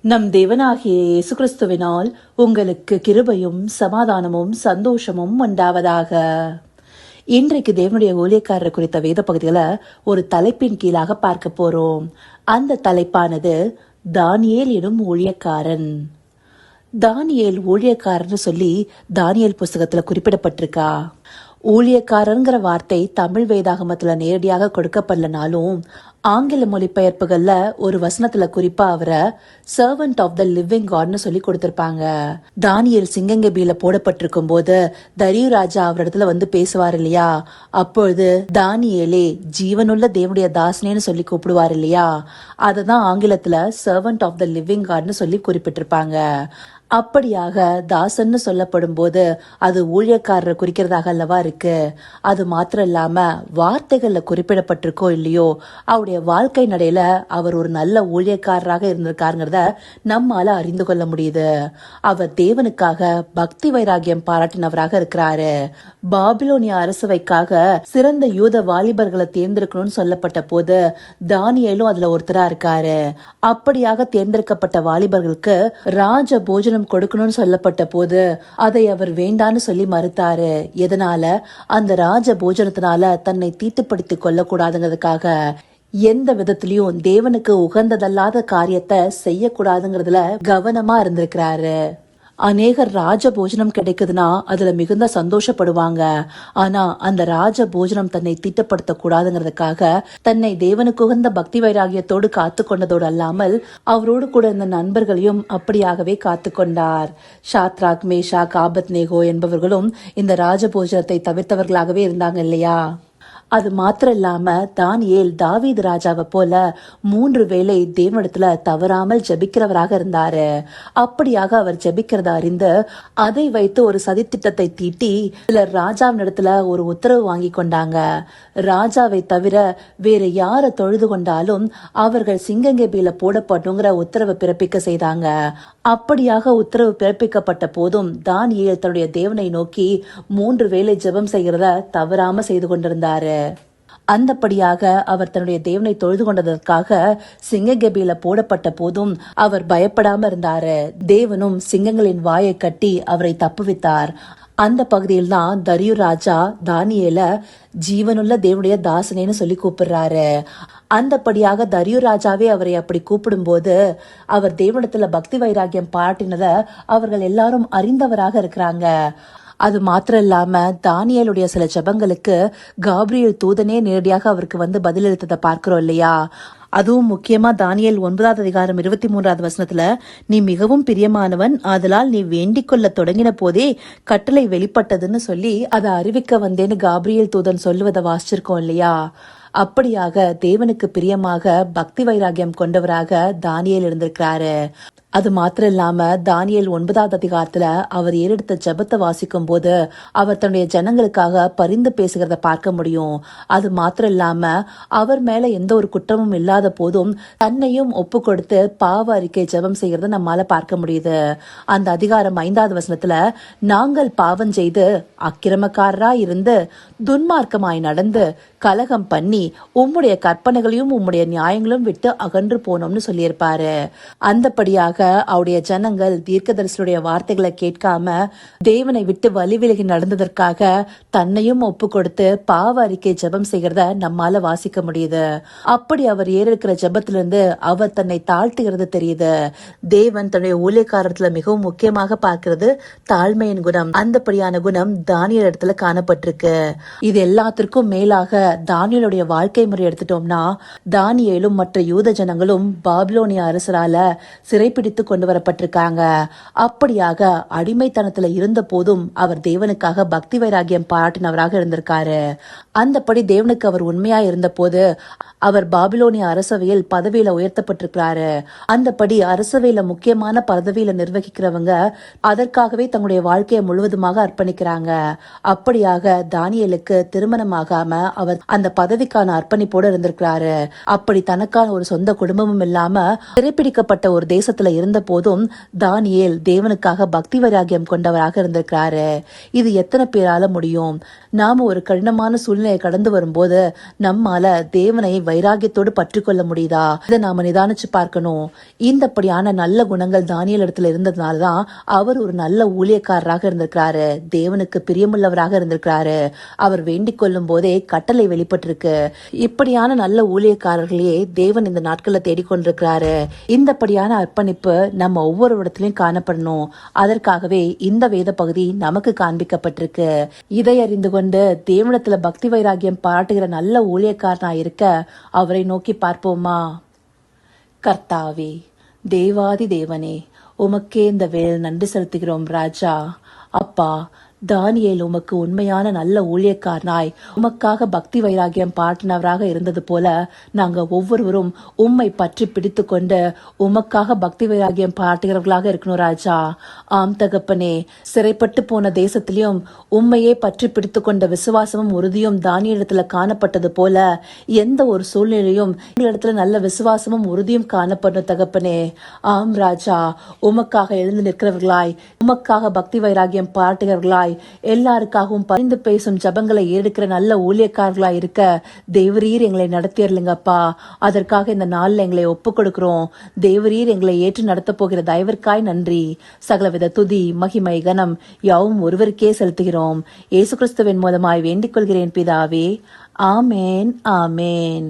நம் தேவனாகிய இயேசு கிறிஸ்துவினால் உங்களுக்கு கிருபையும் சமாதானமும் சந்தோஷமும் உண்டாவதாக. இன்றைக்கு தேவனுடைய ஊழியக்காரர் குறித்த வேத பகுதிகளை ஒரு தலைப்பின் கீழாக பார்க்க போறோம். அந்த தலைப்பானது தானியேல் எனும் ஊழியக்காரன். தானியேல் ஊழியக்காரன்னு சொல்லி தானியேல் புஸ்தகத்துல குறிப்பிடப்பட்டிருக்கா? ஊழியக்காரங்கிற வார்த்தை தமிழ் வேதாகமத்துல நேரடியாக கொடுக்கப்படலனாலும் ஆங்கில மொழிபெயர்ப்புகள்ல ஒரு வசனத்துல குறிப்பா அவரை சர்வன்ட் ஆஃப் த லிவிங் காட்னு சொல்லி கொடுத்திருப்பாங்க. தானியேல் சிங்கங்கபியில போடப்பட்டிருக்கும் போது தரியு ராஜா அவரிடத்துல வந்து பேசுவார் இல்லையா, அப்பொழுது தானியேலே ஜீவனுள்ள தேவனுடைய தாசனேன்னு சொல்லி கூப்பிடுவார் இல்லையா, அததான் ஆங்கிலத்துல சர்வன்ட் ஆஃப் த லிவிங் காட்னு சொல்லி குறிப்பிட்டிருப்பாங்க. அப்படியாக தாசன்னு சொல்லப்படும் போது அது ஊழியக்காரரை குறிக்கிறதாக அல்லவா இருக்கு. அது மாத்திரம் இல்லாம வார்த்தைகள்ல குறிப்பிடப்பட்டிருக்கோ இல்லையோ, அவருடைய வாழ்க்கை நடையில அவர் ஒரு நல்ல ஊழியக்காரராக இருந்திருக்காருங்கிறத நம்மால அறிந்து கொள்ள முடியுது. அவர் தேவனுக்காக பக்தி வைராகியம் பாராட்டினவராக இருக்கிறாரு. பாபிலோனிய அரசவைக்காக சிறந்த யூத வாலிபர்களை தேர்ந்தெடுக்கணும்னு சொல்லப்பட்ட போது தானியேலும் அதுல ஒருத்தரா இருக்காரு. அப்படியாக தேர்ந்தெடுக்கப்பட்ட வாலிபர்களுக்கு ராஜ போஜனம் கொடுக்கணும்னு சொல்லப்பட்ட போது அதை அவர் வேண்டான்னு சொல்லி மறுத்தாரு. எதனால? அந்த ராஜ போஜனத்தினால தன்னை தீட்டுப்படுத்திக் கொள்ளக்கூடாதுங்கிறதுக்காக. எந்த விதத்திலயும் தேவனுக்கு உகந்ததல்லாத காரியத்தை செய்யக்கூடாதுங்கிறதுல கவனமா இருந்திருக்கிறாரு. அநேகர் ராஜ போஜனம் கிடைக்குதுன்னா அதுல மிகுந்த சந்தோஷப்படுவாங்க. ஆனா அந்த ராஜ போஜனம் தன்னை தீட்டப்படுத்த கூடாதுங்கிறதுக்காக தன்னை தேவனுக்கு உகந்த பக்தி வைராகியத்தோடு காத்து கொண்டதோடு அல்லாமல் அவரோடு கூட இருந்த நண்பர்களையும் அப்படியாகவே காத்து கொண்டார். ஷாத்ராக், மேஷாக், ஆபத்நேகோ என்பவர்களும் இந்த ராஜ போஜனத்தை தவிர்த்தவர்களாகவே இருந்தாங்க இல்லையா? அது மாத்திரம் இல்லாம தானியேல் தாவீது ராஜாவை போல 3 வேளை தேவனிடத்துல தவறாமல் ஜெபிக்கிறவராக இருந்தாரு. அப்படியாக அவர் ஜெபிக்கிறத அறிந்து அதை வைத்து ஒரு சதித்திட்டத்தை தீட்டி சிலர் ராஜாவினிடத்துல ஒரு உத்தரவு வாங்கி கொண்டாங்க. ராஜாவை தவிர வேற யாரை தொழுது கொண்டாலும் அவர்கள் சிங்கங்கபியில போடப்பட்டுங்கிற உத்தரவை பிறப்பிக்க செய்தாங்க. அப்படியாக உத்தரவு பிறப்பிக்கப்பட்ட போதும் தானியேல் தன்னுடைய தேவனை நோக்கி 3 வேளை ஜெபம் செய்கிறத தவறாம செய்து கொண்டிருந்தாரு. அந்தபடியாக அவர் தன்னுடைய தேவனை தொழுது கொண்டதற்காக சிங்ககபியில போடப்பட்ட போதும் அவர் பயப்படாம இருந்தாரு. தேவனும் சிங்கங்களின் வாயை கட்டி அவரை தப்புவித்தார். அந்த பகுதியில் தான் தரியு ராஜா தானியேல ஜீவனுள்ள தேவனுடைய தாசனேன்னு சொல்லி கூப்பிடுறாரு. அந்தபடியாக தரியு ராஜாவே அவரை அப்படி கூப்பிடும் போது அவர் தேவனிடத்துல பக்தி வைராகியம் பாராட்டினத அவர்கள் எல்லாரும் அறிந்தவராக இருக்கிறாங்க. அது மாத்திரம் இல்லாம தானியேலுடைய சில ஜெபங்களுக்கு காபிரியேல் தூதனே நேரடியாக அவருக்கு வந்து பதிலளித்ததை பார்க்கிறோம் இல்லையா? அதுவும் முக்கியமா தானியேல் 9 அதிகாரம் 23 வசனத்துல, நீ மிகவும் பிரியமானவன், ஆதலால் நீ வேண்டிக் கொள்ள தொடங்கின போதே கட்டளை வெளிப்பட்டதுன்னு சொல்லி அதை அறிவிக்க வந்தேன்னு காபிரியேல் தூதன் சொல்லுவதை வாசிச்சிருக்கோம் இல்லையா? அப்படியாக தேவனுக்கு பிரியமாக பக்தி வைராகியம் கொண்டவராக தானியேல் இருந்திருக்கிறாரு. அது மாத்திரம் இல்லாம தானியேல் 9 அதிகாரத்துல அவர் ஏறெடுத்த ஜெபத்தை வாசிக்கும் போது அவர் தன்னுடைய ஜனங்களுக்காக பரிந்து பேசுகிறத பார்க்க முடியும். அது மாத்திரம் இல்லாம அவர் மேல எந்த ஒரு குற்றமும் இல்லாத போதும் தன்னையும் ஒப்பு கொடுத்து பாவ அறிக்கை ஜெபம் செய்யறத நம்மால பார்க்க முடியுது. அந்த அதிகாரம் 5 வசனத்துல, நாங்கள் பாவம் செய்து அக்கிரமக்காரராய் இருந்து துன்மார்க்கமாய் நடந்து கலகம் பண்ணி உம்முடைய கற்பனைகளையும் உம்முடைய நியாயங்களும் விட்டு அகன்று போனோம்னு சொல்லியிருப்பாரு. அந்தபடியாக அவருடைய ஜனங்கள் தீர்க்கதரிசியுடைய வார்த்தைகளை கேட்காம தேவனை விட்டு வழி விலகி நடந்ததற்காக தன்னையும் ஒப்பு கொடுத்து பாவ அறிக்கை ஜெபம் செய்கிறத நம்மால வாசிக்க முடியுது. அப்படி அவர் ஏறிருக்கிற ஜெபத்திலிருந்து அவர் தன்னை தாழ்த்துகிறது தெரியுது. தேவன் தன்னுடைய ஊழியக்காரத்துல மிகவும் முக்கியமாக பார்க்கிறது தாழ்மையின் குணம். அந்தபடியான குணம் தானியேல் இடத்துல காணப்பட்டிருக்கு. இது எல்லாத்திற்கும் மேலாக தானியேலுடைய வாழ்க்கை முறை எடுத்துட்டோம்னா, தானியேலும் மற்ற யூத ஜனங்களும் பாபிலோனிய அரசரால சிறைப்பிடித்து கொண்டு வரப்பட்டிருக்காங்க. அப்படியாக அடிமைத்தனத்துல இருந்த போதும் அவர் தேவனுக்காக பக்தி வைராகியம் பாராட்டினவராக இருந்திருக்காரு. அந்தபடி தேவனுக்கு அவர் உண்மையா இருந்த போது அவர் பாபிலோனிய அரசவையில் பதவியில உயர்த்தப்பட்டிருக்கிறாரு. அந்தபடி அரசவையில முக்கியமான பதவியில நிர்வகிக்கிறவங்க அதற்காகவே தங்களுடைய வாழ்க்கையை முழுவதுமாக அர்ப்பணிக்கிறாங்க. அப்படியாக தானியேலுக்கு திருமணமாகாம அவர் அந்த பதவிக்கான அர்ப்பணிப்போடு இருந்திருக்கிறாரு. அப்படி தனக்கான ஒரு சொந்த குடும்பமும் இல்லாம சிறைப்பிடிக்கப்பட்ட ஒரு தேசத்துல இருந்த போதும் தானியேல் தேவனுக்காக பக்தி வைராகியம் கொண்டவராக இருந்திருக்கிறாரு. இது எத்தனை பேரால முடியும்? நாம ஒரு கடினமான சூழ்நிலையை கடந்து வரும்போது நம்மால தேவனை வைராகியத்தோடு பற்றி கொள்ள முடியுதா? இதை நாம நிதானிச்சு பார்க்கணும். இந்தப்படியான நல்ல குணங்கள் தானியேல் இடத்துல இருந்ததுனாலதான் அவர் ஒரு நல்ல ஊழியக்காரராக இருந்திருக்கிறாரு. தேவனுக்கு பிரியமுள்ளவராக இருந்திருக்கிறாரு. அவர் வேண்டிக் கொள்ளும் போதே கட்டளை வெளிப்பட்டிருக்கு. இப்படியான நல்ல ஊழியக்காரர்களையே தேவன் இந்த நாட்கள்ல தேடிக்கொண்டிருக்கிறாரு. இந்தப்படியான அர்ப்பணிப்பு நம்ம ஒவ்வொரு இடத்திலையும் காணப்படணும். அதற்காகவே இந்த வேத பகுதி நமக்கு காண்பிக்கப்பட்டிருக்கு. இதை அறிந்து கொண்டு தேவனத்துல பக்தி வைராகியம் பாராட்டுகிற நல்ல ஊழியக்காரனா இருக்க அவரை நோக்கி பார்ப்போமா? கர்த்தாவே, தேவாதி தேவனே, உமக்கே இந்த வேலை நன்றி செலுத்துகிறோம் ராஜா. அப்பா, தானியேல் உமக்கு உண்மையான நல்ல ஊழியக்காரனாய் உமக்காக பக்தி வைராகியம் பாட்டினவராக இருந்தது போல நாங்க ஒவ்வொருவரும் உம்மை பற்றி பிடித்து கொண்டு உமக்காக பக்தி வைராகியம் பாட்டுகிறவர்களாக இருக்கணும் ராஜா. ஆம் தகப்பனே, சிறைப்பட்டு போன தேசத்திலையும் உம்மையே பற்றி பிடித்து கொண்ட விசுவாசமும் உறுதியும் தானியேலிடத்துல காணப்பட்டது போல எந்த ஒரு சூழ்நிலையும் இடத்துல நல்ல விசுவாசமும் உறுதியும் காணப்படும் தகப்பனே. ஆம் ராஜா, உமக்காக எழுந்து நிற்கிறவர்களாய் உமக்காக பக்தி வைராகியம் பாட்டுகிறவர்களாய் எல்லாருக்காகவும் பரிந்து பேசும் ஜபங்களை ஏற்கிற நல்ல ஊழியக்காரர்களா இருக்க தேவரீர் எங்களை நடத்தியர்லுங்கப்பா. அதற்காக இந்த நாள்ல எங்களை ஒப்பு கொடுக்கிறோம். தேவரீர் எங்களை ஏற்று நடத்த போகிற தயவிற்காய் நன்றி. சகலவித துதி மகிமை கனம் யாவும் ஒருவருக்கே செலுத்துகிறோம். இயேசு கிறிஸ்துவின் மூலமாய் வேண்டிக் கொள்கிறேன் பிதாவே. ஆமேன், ஆமேன்.